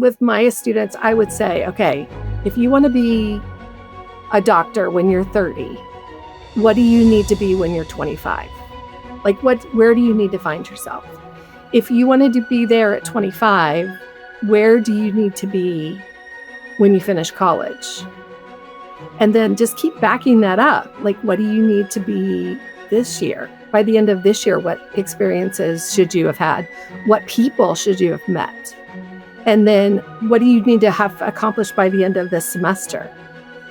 with my students, I would say, okay, if you want to be a doctor when you're 30, what do you need to be when you're 25? Like, where do you need to find yourself? If you wanted to be there at 25, where do you need to be when you finish college? And then just keep backing that up. Like, what do you need to be this year? By the end of this year, what experiences should you have had? What people should you have met? And then what do you need to have accomplished by the end of this semester?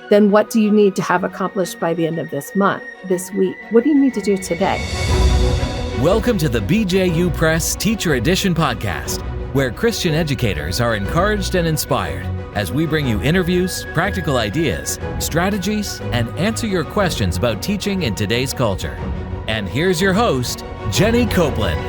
Then what do you need to have accomplished by the end of this month, this week? What do you need to do today? Welcome to the BJU Press Teacher Edition podcast, where Christian educators are encouraged and inspired as we bring you interviews, practical ideas, strategies, and answer your questions about teaching in today's culture. And here's your host, Jenny Copeland.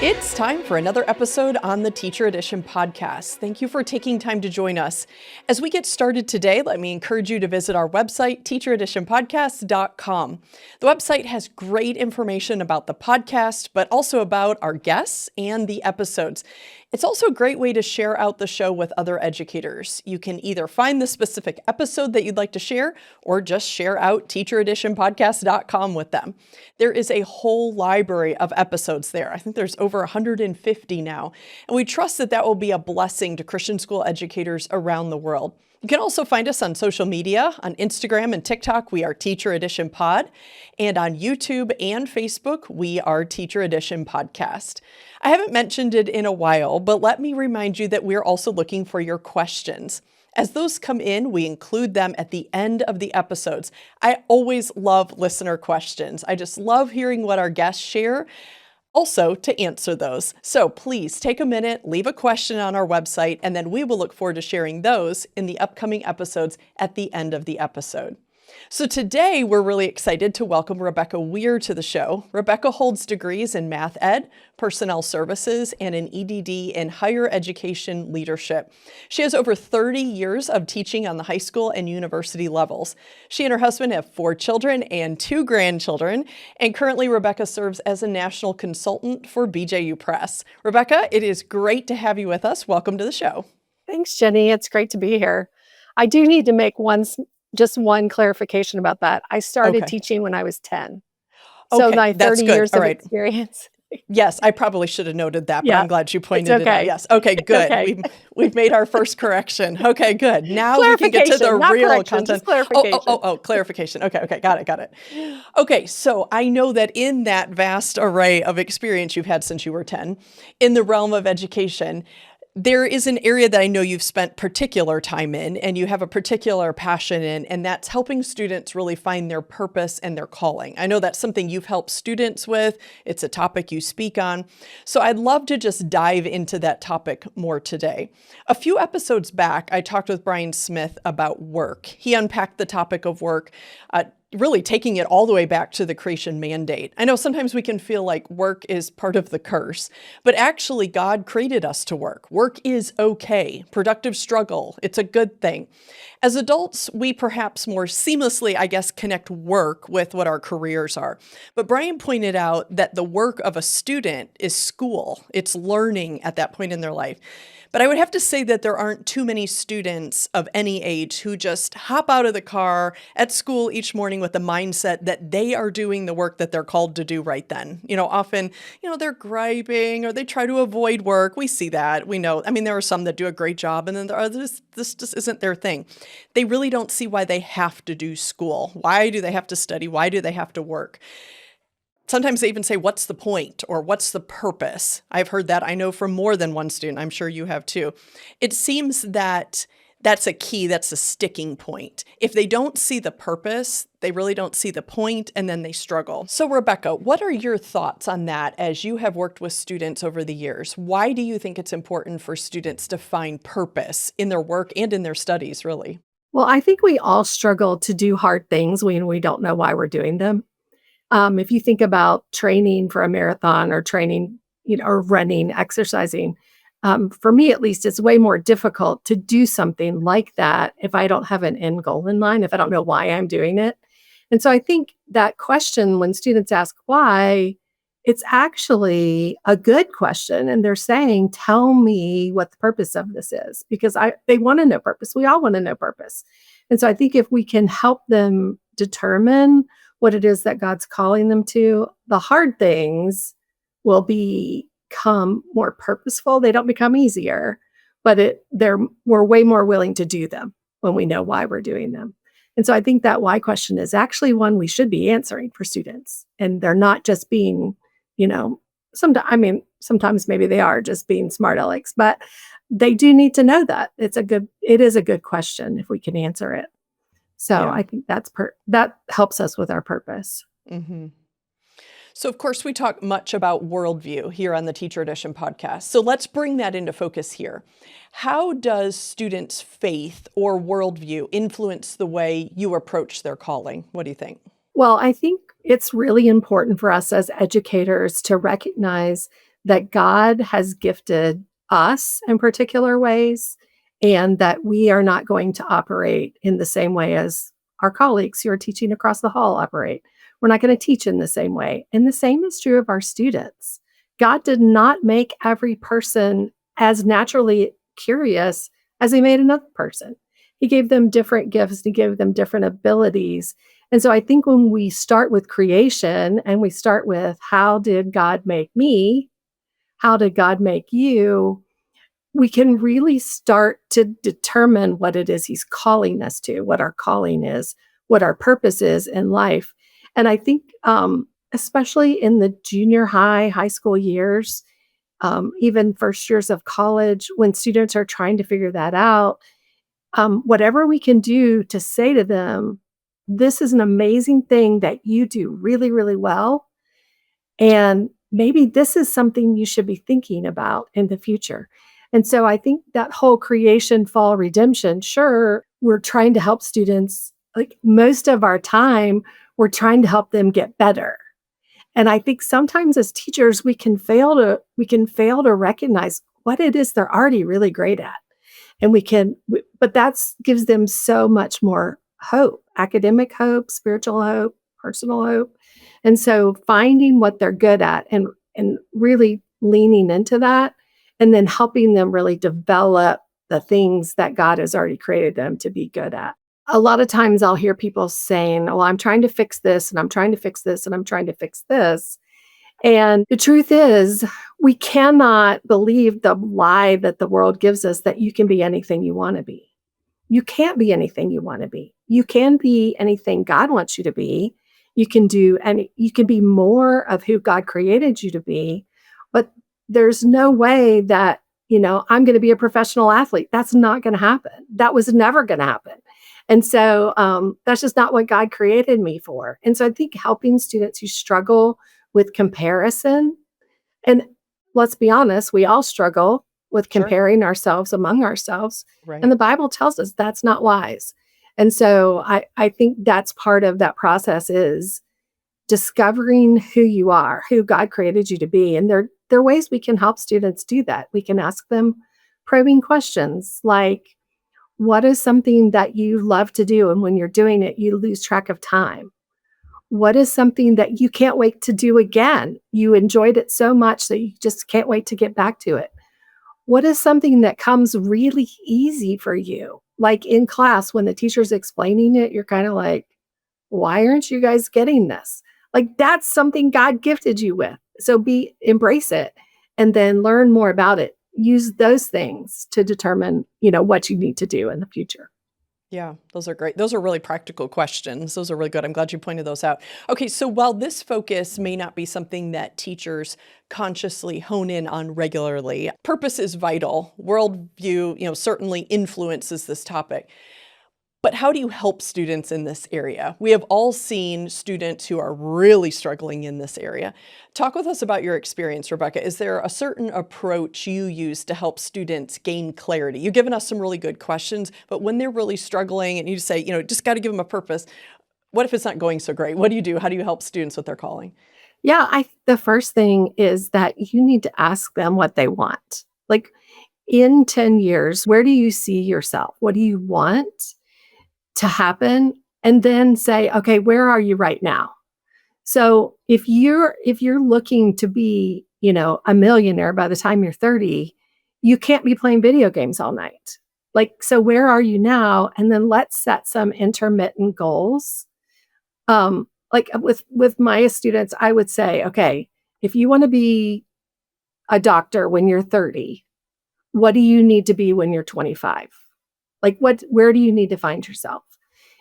It's time for another episode on the Teacher Edition podcast. Thank you for taking time to join us. As we get started today, let me encourage you to visit our website, teachereditionpodcast.com. The website has great information about the podcast, but also about our guests and the episodes. It's also a great way to share out the show with other educators. You can either find the specific episode that you'd like to share or just share out teachereditionpodcast.com with them. There is a whole library of episodes there. I think there's over 150 now. And we trust that that will be a blessing to Christian school educators around the world. You can also find us on social media. On Instagram and TikTok, we are Teacher Edition Pod. And on YouTube and Facebook, we are Teacher Edition Podcast. I haven't mentioned it in a while, but let me remind you that we're also looking for your questions. As those come in, we include them at the end of the episodes. I always love listener questions. I just love hearing what our guests share. Also, to answer those. So please take a minute, leave a question on our website, and then we will look forward to sharing those in the upcoming episodes at the end of the episode. So today, we're really excited to welcome Rebecca Weier to the show. Rebecca holds degrees in math ed, personnel services, and an EDD in higher education leadership. She has over 30 years of teaching on the high school and university levels. She and her husband have 4 children and 2 grandchildren, and currently Rebecca serves as a national consultant for BJU Press. Rebecca, it is great to have you with us. Welcome to the show. Thanks, Jenny. It's great to be here. I do need to make just one clarification about that. I started teaching when I was 10. So my 30 years of experience. Yes, I probably should have noted that, but I'm glad you pointed it out. Yes. Okay, good. Okay. We've made our first correction. Okay, good. Now we can get to the real content. Just clarification. Clarification. Okay, got it. Okay, so I know that in that vast array of experience you've had since you were 10, in the realm of education, there is an area that I know you've spent particular time in and you have a particular passion in, and that's helping students really find their purpose and their calling. I know that's something you've helped students with. It's a topic you speak on. So I'd love to just dive into that topic more today. A few episodes back, I talked with Brian Smith about work. He unpacked the topic of work, really taking it all the way back to the creation mandate. I know sometimes we can feel like work is part of the curse, but actually God created us to work. Work is okay. Productive struggle, it's a good thing. As adults, we perhaps more seamlessly, connect work with what our careers are. But Brian pointed out that the work of a student is school. It's learning at that point in their life. But I would have to say that there aren't too many students of any age who just hop out of the car at school each morning with the mindset that they are doing the work that they're called to do right then. Often, they're griping or they try to avoid work. We see that. We know. There are some that do a great job, and then there are this just isn't their thing. They really don't see why they have to do school. Why do they have to study? Why do they have to work? Sometimes they even say, what's the point or what's the purpose? I've heard that, I know, from more than one student. I'm sure you have too. It seems that that's a key, that's a sticking point. If they don't see the purpose, they really don't see the point, and then they struggle. So Rebecca, what are your thoughts on that as you have worked with students over the years? Why do you think it's important for students to find purpose in their work and in their studies, really? Well, I think we all struggle to do hard things when we don't know why we're doing them. If you think about training for a marathon or training, or running, exercising, for me at least, it's way more difficult to do something like that if I don't have an end goal in mind, if I don't know why I'm doing it. And so I think that question, when students ask why, it's actually a good question. And they're saying, tell me what the purpose of this is, because they want to know purpose. We all want to know purpose. And so I think if we can help them determine what it is that God's calling them to, the hard things will become more purposeful. They don't become easier, but we're way more willing to do them when we know why we're doing them. And so I think that why question is actually one we should be answering for students. And they're not just being, sometimes maybe they are just being smart alecks, but they do need to know that. It is a good question if we can answer it. So Yeah. I think that helps us with our purpose. Mm-hmm. So, of course, we talk much about worldview here on the Teacher Edition podcast. So let's bring that into focus here. How does students' faith or worldview influence the way you approach their calling? What do you think? Well, I think it's really important for us as educators to recognize that God has gifted us in particular ways, and that we are not going to operate in the same way as our colleagues who are teaching across the hall operate. We're not going to teach in the same way. And the same is true of our students. God did not make every person as naturally curious as he made another person. He gave them different gifts, he gave them different abilities. And so I think when we start with creation and we start with, how did God make me? How did God make you? We can really start to determine what it is he's calling us to, what our calling is, what our purpose is in life. And I think, especially in the junior high school years, even first years of college, when students are trying to figure that out, whatever we can do to say to them, this is an amazing thing that you do really, really well. And maybe this is something you should be thinking about in the future. And so I think that whole creation, fall, redemption, sure, we're trying to help students. Like most of our time, we're trying to help them get better. And I think sometimes as teachers, we can fail to recognize what it is they're already really great at. And but that gives them so much more hope, academic hope, spiritual hope, personal hope. And so finding what they're good at and really leaning into that, and then helping them really develop the things that God has already created them to be good at. A lot of times I'll hear people saying, well, I'm trying to fix this, and I'm trying to fix this, and I'm trying to fix this. And the truth is, we cannot believe the lie that the world gives us that you can be anything you want to be. You can't be anything you want to be. You can be anything God wants you to be. You can be more of who God created you to be. But there's no way that, I'm going to be a professional athlete. That's not going to happen. That was never going to happen. And so that's just not what God created me for. And so I think helping students who struggle with comparison, and let's be honest, we all struggle with comparing ourselves among ourselves. Right. And the Bible tells us that's not wise. And so I think that's part of that process is discovering who you are, who God created you to be. And there are ways we can help students do that. We can ask them probing questions like, what is something that you love to do, and when you're doing it, you lose track of time? What is something that you can't wait to do again? You enjoyed it so much that you just can't wait to get back to it. What is something that comes really easy for you? Like in class, when the teacher's explaining it, you're kind of like, why aren't you guys getting this? Like that's something God gifted you with. So embrace it and then learn more about it. Use those things to determine, what you need to do in the future. Yeah, those are great. Those are really practical questions. Those are really good. I'm glad you pointed those out. Okay, so while this focus may not be something that teachers consciously hone in on regularly, purpose is vital. Worldview, certainly influences this topic. But how do you help students in this area? We have all seen students who are really struggling in this area. Talk with us about your experience, Rebecca. Is there a certain approach you use to help students gain clarity? You've given us some really good questions, but when they're really struggling and you say, just got to give them a purpose, what if it's not going so great? What do you do? How do you help students with their calling? Yeah, the first thing is that you need to ask them what they want. Like in 10 years, where do you see yourself? What do you want to happen? And then say, okay, where are you right now? So if you're looking to be, a millionaire by the time you're 30, you can't be playing video games all night. Like, so where are you now? And then let's set some intermittent goals. Like with my students, I would say, okay, if you want to be a doctor when you're 30, what do you need to be when you're 25? Like where do you need to find yourself?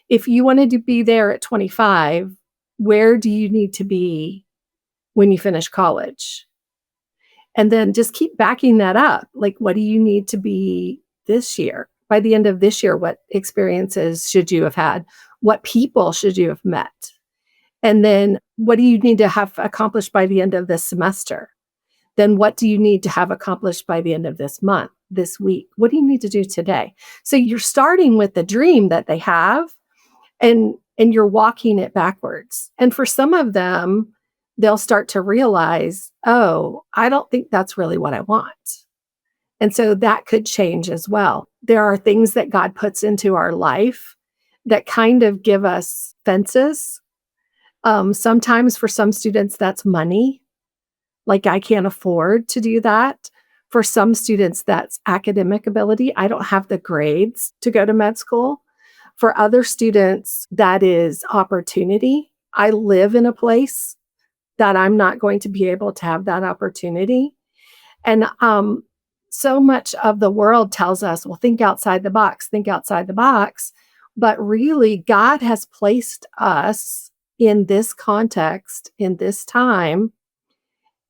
If you wanted to be there at 25, where do you need to be when you finish college? And then just keep backing that up. Like, what do you need to be this year? By the end of this year, what experiences should you have had? What people should you have met? And then what do you need to have accomplished by the end of this semester? Then what do you need to have accomplished by the end of this month, this week? What do you need to do today? So you're starting with the dream that they have, and you're walking it backwards. And for some of them, they'll start to realize, oh, I don't think that's really what I want. And so that could change as well. There are things that God puts into our life that kind of give us fences. Sometimes for some students, that's money. Like, I can't afford to do that. For some students, that's academic ability. I don't have the grades to go to med school. For other students, that is opportunity. I live in a place that I'm not going to be able to have that opportunity. And so much of the world tells us, well, think outside the box, think outside the box. But really, God has placed us in this context, in this time.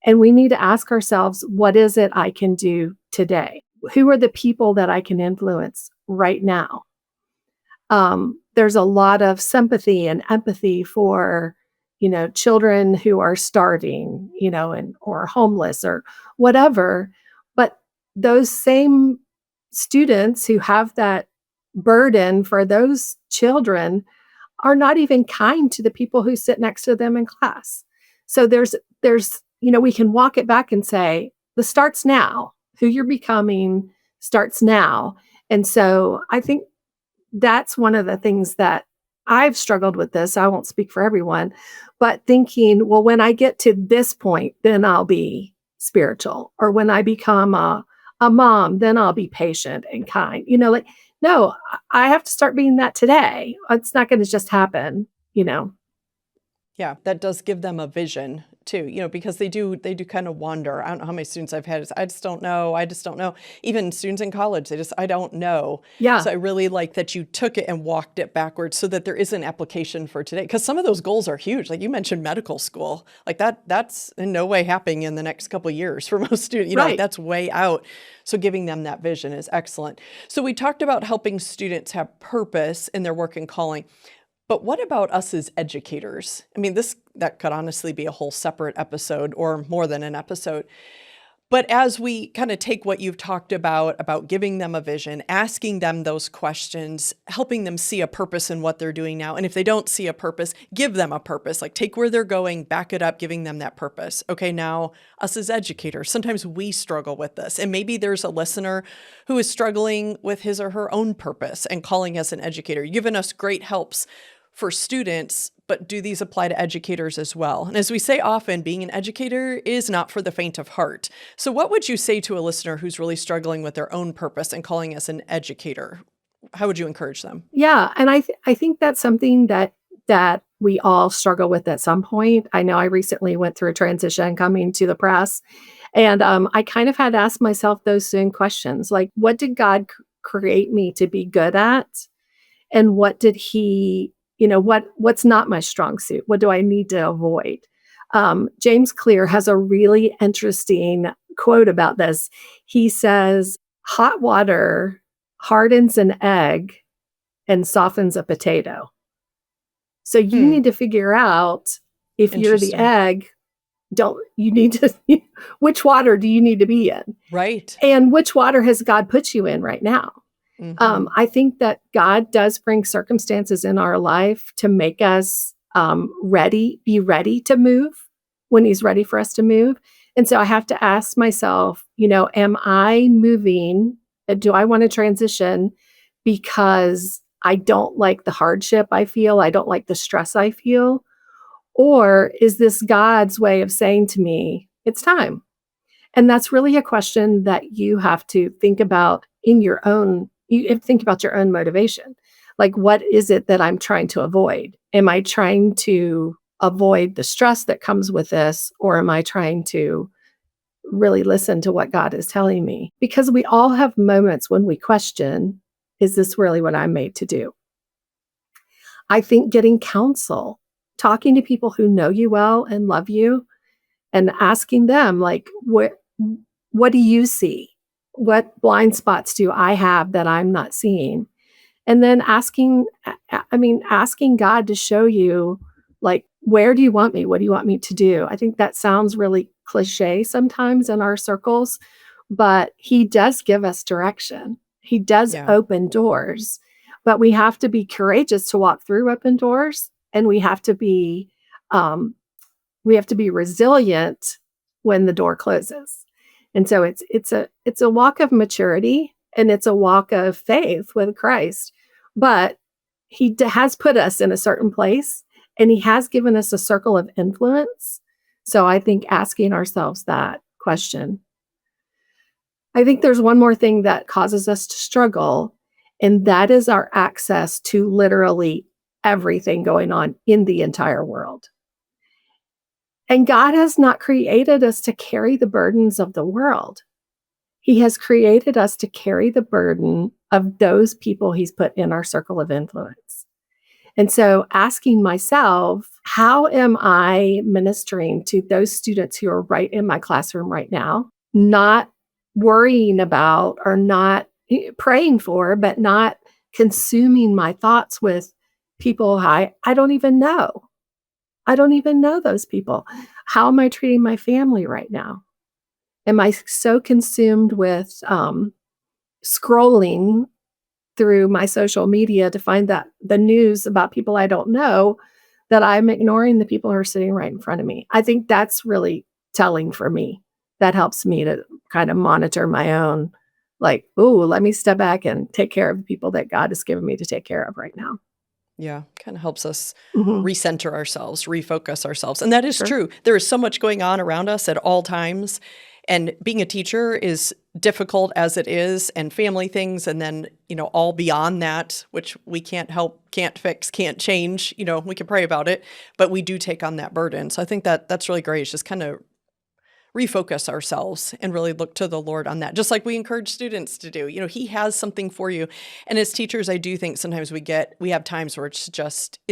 And we need to ask ourselves, what is it I can do today? Who are the people that I can influence right now? There's a lot of sympathy and empathy for, children who are starting, or homeless or whatever. But those same students who have that burden for those children are not even kind to the people who sit next to them in class. So there's, we can walk it back and say, the starts now. Who you're becoming starts now. And so I think that's one of the things that I've struggled with this. I won't speak for everyone, but thinking, well, when I get to this point, then I'll be spiritual. Or when I become a mom, then I'll be patient and kind. No, I have to start being that today. It's not going to just happen. Yeah, that does give them a vision too, because they do kind of wander. I don't know how many students I've had. I just don't know. I just don't know. Even students in college, I don't know. Yeah. So I really like that you took it and walked it backwards so that there is an application for today. Because some of those goals are huge. Like you mentioned medical school, like that's in no way happening in the next couple of years for most students, Right. like that's way out. So giving them that vision is excellent. So we talked about helping students have purpose in their work and calling. But what about us as educators? I mean, that could honestly be a whole separate episode or more than an episode. But as we kind of take what you've talked about giving them a vision, asking them those questions, helping them see a purpose in what they're doing now. And if they don't see a purpose, give them a purpose, like take where they're going, back it up, giving them that purpose. Okay, now us as educators, sometimes we struggle with this. And maybe there's a listener who is struggling with his or her own purpose and calling us an educator. You've given us great helps for students, but do these apply to educators as well? And as we say often, being an educator is not for the faint of heart. So what would you say to a listener who's really struggling with their own purpose and calling us an educator? How would you encourage them? Yeah. And I think that's something that we all struggle with at some point. I know I recently went through a transition coming to the press, and I kind of had to ask myself those same questions. Like, what did God create me to be good at? And what did he what's not my strong suit? What do I need to avoid? James Clear has a really interesting quote about this. He says, hot water hardens an egg and softens a potato. So you need to figure out, if you're the egg, which water do you need to be in? Right. And which water has God put you in right now? Mm-hmm. I think that God does bring circumstances in our life to make us be ready to move when he's ready for us to move. And so I have to ask myself, am I moving? Do I want to transition because I don't like the hardship I feel? I don't like the stress I feel? Or is this God's way of saying to me, it's time? And that's really a question that you have to think about in your own, you have to think about your own motivation. Like, what is it that I'm trying to avoid? Am I trying to avoid the stress that comes with this? Or am I trying to really listen to what God is telling me? Because we all have moments when we question, is this really what I'm made to do? I think getting counsel, talking to people who know you well and love you, and asking them, like, what do you see? What blind spots do I have that I'm not seeing? And then asking God to show you, like, where do you want me? What do you want me to do? I think that sounds really cliche sometimes in our circles, but he does give us direction. He does Yeah. open doors, but we have to be courageous to walk through open doors, and we have to be resilient when the door closes. And so it's a walk of maturity, and it's a walk of faith with Christ. But he has put us in a certain place, and he has given us a circle of influence. So I think asking ourselves that question. I think there's one more thing that causes us to struggle, and that is our access to literally everything going on in the entire world. And God has not created us to carry the burdens of the world. He has created us to carry the burden of those people he's put in our circle of influence. And so asking myself, how am I ministering to those students who are right in my classroom right now, not worrying about or not praying for, but not consuming my thoughts with people I don't even know. I don't even know those people. How am I treating my family right now? Am I so consumed with scrolling through my social media to find that the news about people I don't know, that I'm ignoring the people who are sitting right in front of me? I think that's really telling for me. That helps me to kind of monitor my own, like, ooh, let me step back and take care of the people that God has given me to take care of right now. Yeah, kind of helps us Mhm. recenter ourselves, refocus ourselves. And that is Sure. true. There is so much going on around us at all times. And being a teacher is difficult as it is, and family things, and then, all beyond that, which we can't help, can't fix, can't change. We can pray about it, but we do take on that burden. So I think that that's really great. It's just kind of refocus ourselves and really look to the Lord on that, just like we encourage students to do. He has something for you. And as teachers, I do think sometimes we have times where it's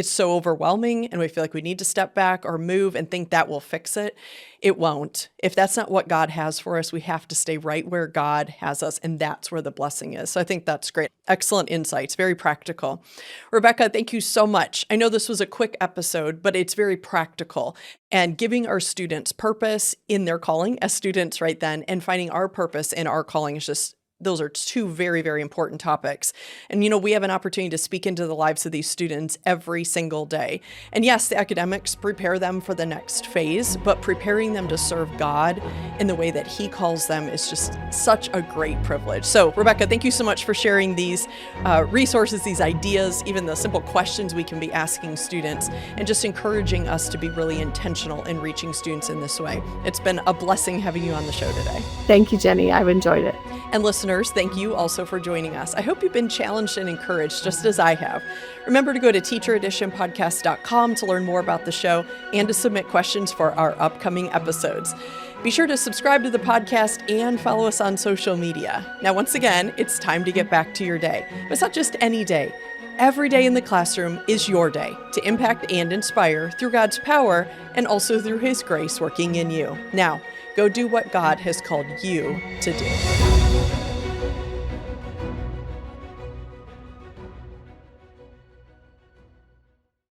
so overwhelming and we feel like we need to step back or move and think that will fix it. It won't. If that's not what God has for us, we have to stay right where God has us, and that's where the blessing is. So I think that's great. Excellent insights, very practical. Rebecca, thank you so much. I know this was a quick episode, but it's very practical, and giving our students purpose in their calling as students right then, and finding our purpose in our calling is just, those are two very, very important topics. And, we have an opportunity to speak into the lives of these students every single day. And yes, the academics prepare them for the next phase, but preparing them to serve God in the way that he calls them is just such a great privilege. So, Rebecca, thank you so much for sharing these resources, these ideas, even the simple questions we can be asking students, and just encouraging us to be really intentional in reaching students in this way. It's been a blessing having you on the show today. Thank you, Jenny. I've enjoyed it. And listeners, thank you also for joining us. I hope you've been challenged and encouraged just as I have. Remember to go to teachereditionpodcast.com to learn more about the show and to submit questions for our upcoming episodes. Be sure to subscribe to the podcast and follow us on social media. Now, once again, it's time to get back to your day. But it's not just any day. Every day in the classroom is your day to impact and inspire through God's power and also through his grace working in you. Now, go do what God has called you to do.